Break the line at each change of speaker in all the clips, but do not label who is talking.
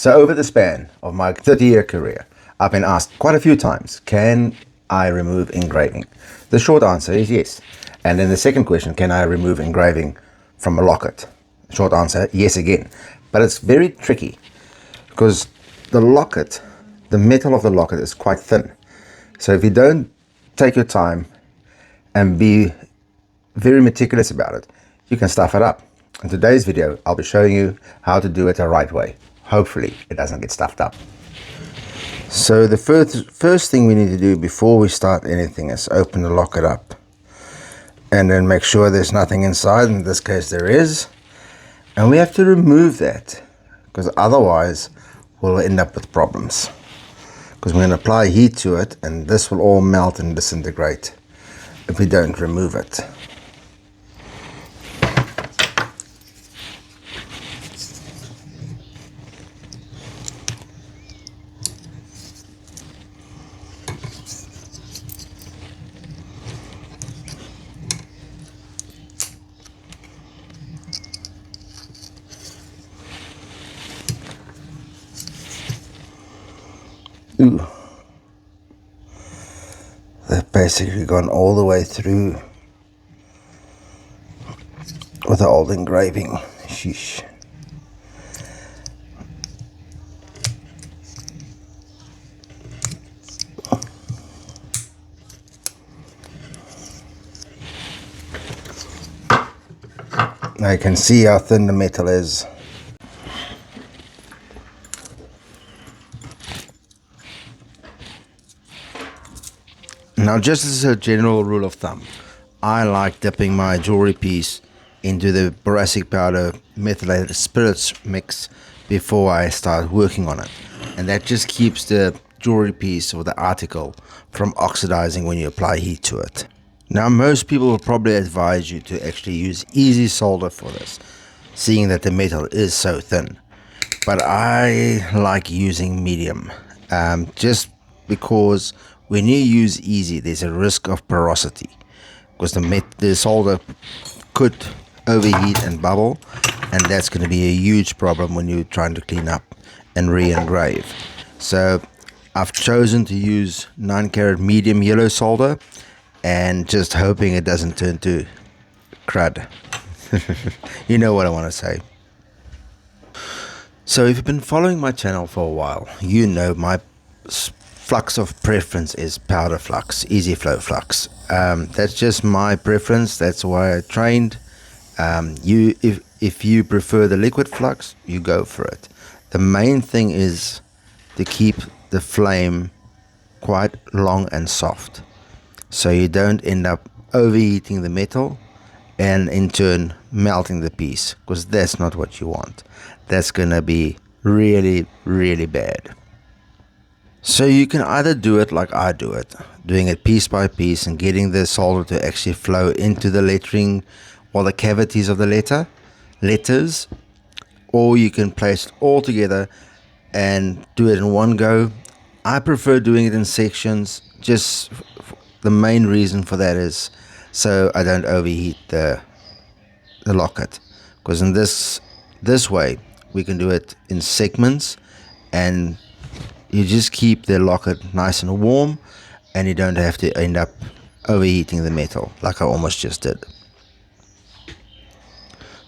So over the span of my 30-year career, I've been asked quite a few times, can I remove engraving? The short answer is yes. And then the second question, can I remove engraving from a locket? Short answer, yes again. But it's very tricky because the locket, the metal of the locket is quite thin. So if you don't take your time and be very meticulous about it, you can stuff it up. In today's video, I'll be showing you how to do it the right way. Hopefully it doesn't get stuffed up. So the first thing we need to do before we start anything is open the locket up and then make sure there's nothing inside. In this case there is, and we have to remove that because otherwise we'll end up with problems, because we're going to apply heat to it and this will all melt and disintegrate if we don't remove it. Ooh, they've basically gone all the way through with the old engraving. Sheesh. Now you can see how thin the metal is. Now, just as a general rule of thumb, I like dipping my jewelry piece into the boracic powder methylated spirits mix before I start working on it. And that just keeps the jewelry piece or the article from oxidizing when you apply heat to it. Now, most people will probably advise you to actually use easy solder for this, seeing that the metal is so thin. But I like using medium, just because when you use easy, there's a risk of porosity, because the solder could overheat and bubble, and that's going to be a huge problem when you're trying to clean up and re-engrave. So I've chosen to use 9-carat medium yellow solder, and just hoping it doesn't turn to crud. You know what I want to say. So if you've been following my channel for a while, you know my flux of preference is powder flux, easy flow flux. That's just my preference. That's why I trained. If you prefer the liquid flux, you go for it. The main thing is to keep the flame quite long and soft, so you don't end up overheating the metal and in turn melting the piece, because that's not what you want. That's gonna be really, really bad. So you can either do it like I do it, doing it piece by piece and getting the solder to actually flow into the lettering or the cavities of the letters, or you can place it all together and do it in one go. I prefer doing it in sections. Just the main reason for that is so I don't overheat the locket, because in this way we can do it in segments, and you just keep the locket nice and warm, and you don't have to end up overheating the metal like I almost just did.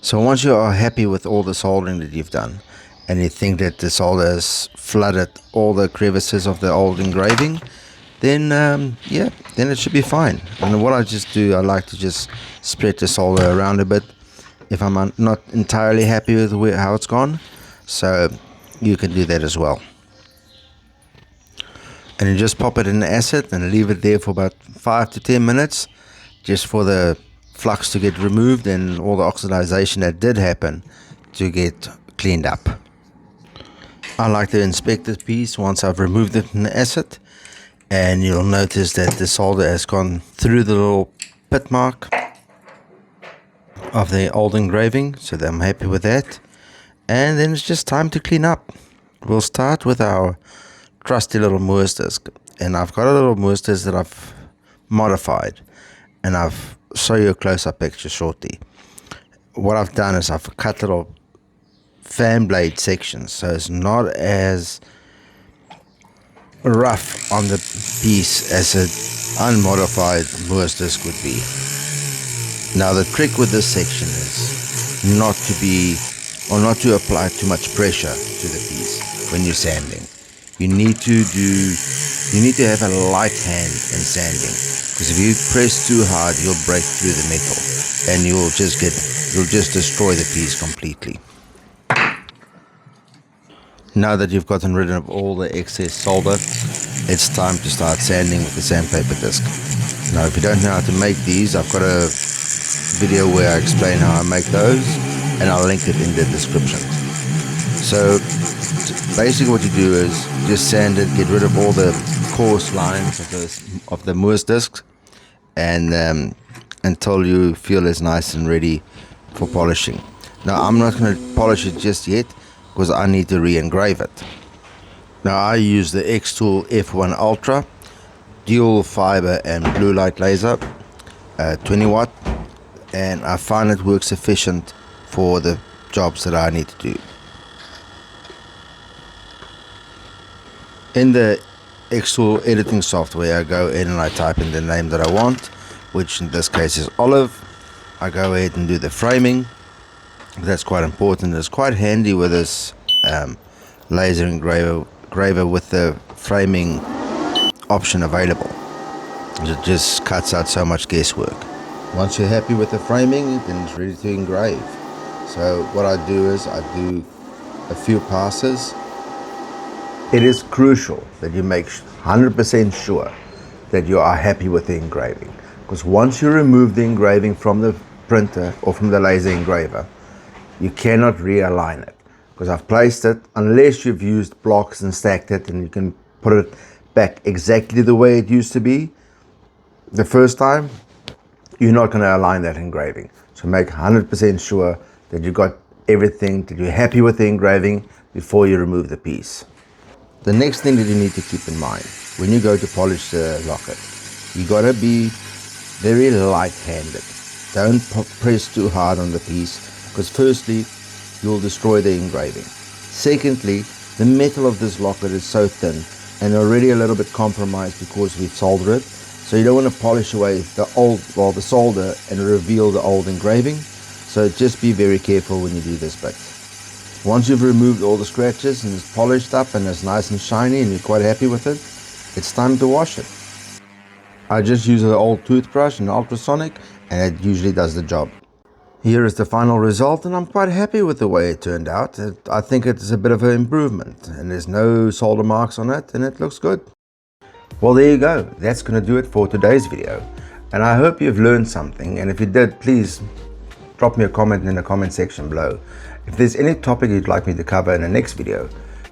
So once you are happy with all the soldering that you've done, and you think that the solder has flooded all the crevices of the old engraving, then then it should be fine. And what I just do, I like to just spread the solder around a bit if I'm not entirely happy with how it's gone. So you can do that as well. And you just pop it in the acid and leave it there for about 5 to 10 minutes, just for the flux to get removed and all the oxidization that did happen to get cleaned up. I like to inspect this piece once I've removed it in the acid, and you'll notice that the solder has gone through the little pit mark of the old engraving, so I'm happy with that. And then it's just time to clean up. We'll start with our trusty little Moersters, and I've got a little Moersters that I've modified, and I'll show you a close-up picture shortly. What I've done is I've cut little fan blade sections, so it's not as rough on the piece as an unmodified Moor's disc would be. Now the trick with this section is not to apply too much pressure to the piece when you're sanding. You need to have a light hand in sanding, because if you press too hard, you'll break through the metal and you'll just destroy the piece completely. Now that you've gotten rid of all the excess solder, it's time to start sanding with the sandpaper disc. Now if you don't know how to make these, I've got a video where I explain how I make those, and I'll link it in the description. So basically what you do is just sand it, get rid of all the coarse lines of the Moor's discs, and until you feel it's nice and ready for polishing. Now I'm not going to polish it just yet, because I need to re-engrave it. Now I use the X-Tool F1 Ultra dual fiber and blue light laser, 20 watt, and I find it works efficient for the jobs that I need to do. In the X-Tool editing software, I go in and I type in the name that I want, which in this case is Olive. I go ahead and do the framing. That's quite important. It's quite handy with this laser engraver with the framing option available. It just cuts out so much guesswork. Once you're happy with the framing, then it's ready to engrave. So what I do is I do a few passes. It is crucial that you make 100% sure that you are happy with the engraving, because once you remove the engraving from the printer or from the laser engraver, you cannot realign it, because I've placed it, unless you've used blocks and stacked it, and you can put it back exactly the way it used to be the first time, you're not going to align that engraving. So make 100% sure that you got everything, that you're happy with the engraving before you remove the piece. The next thing that you need to keep in mind when you go to polish the locket, you got to be very light-handed. Don't press too hard on the piece, because firstly, you'll destroy the engraving. Secondly, the metal of this locket is so thin and already a little bit compromised because we've soldered it. So you don't want to polish away the solder and reveal the old engraving. So just be very careful when you do this bit. Once you've removed all the scratches and it's polished up and it's nice and shiny and you're quite happy with it, it's time to wash it. I just use an old toothbrush and ultrasonic, and it usually does the job. Here is the final result, and I'm quite happy with the way it turned out. I think it's a bit of an improvement, and there's no solder marks on it, and it looks good. Well, there you go. That's going to do it for today's video, and I hope you've learned something, and if you did, please drop me a comment in the comment section below. If there's any topic you'd like me to cover in the next video,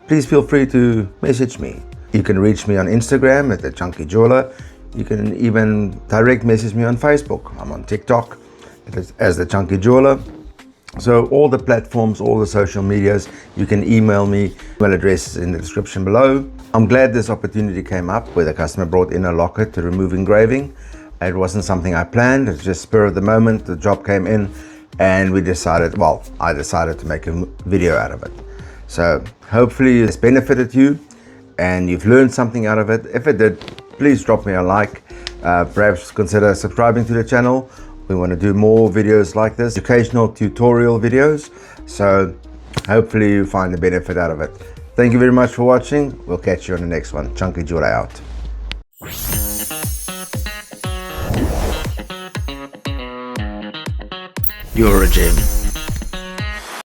please feel free to message me. You can reach me on Instagram at the Chunky Jeweler. You can even direct message me on Facebook. I'm on TikTok as the Chunky Jeweler. So all the platforms, all the social medias, you can email me. Email address is in the description below. I'm glad this opportunity came up where the customer brought in a locket to remove engraving. It wasn't something I planned. It's just spur of the moment. The job came in and I decided to make a video out of it. So hopefully it's benefited you and you've learned something out of it. If it did, please drop me a like. Perhaps consider subscribing to the channel. We want to do more videos like this, educational tutorial videos. So hopefully you find the benefit out of it. Thank you very much for watching. We'll catch you on the next one. Chunky Jeweler out. You're a gem.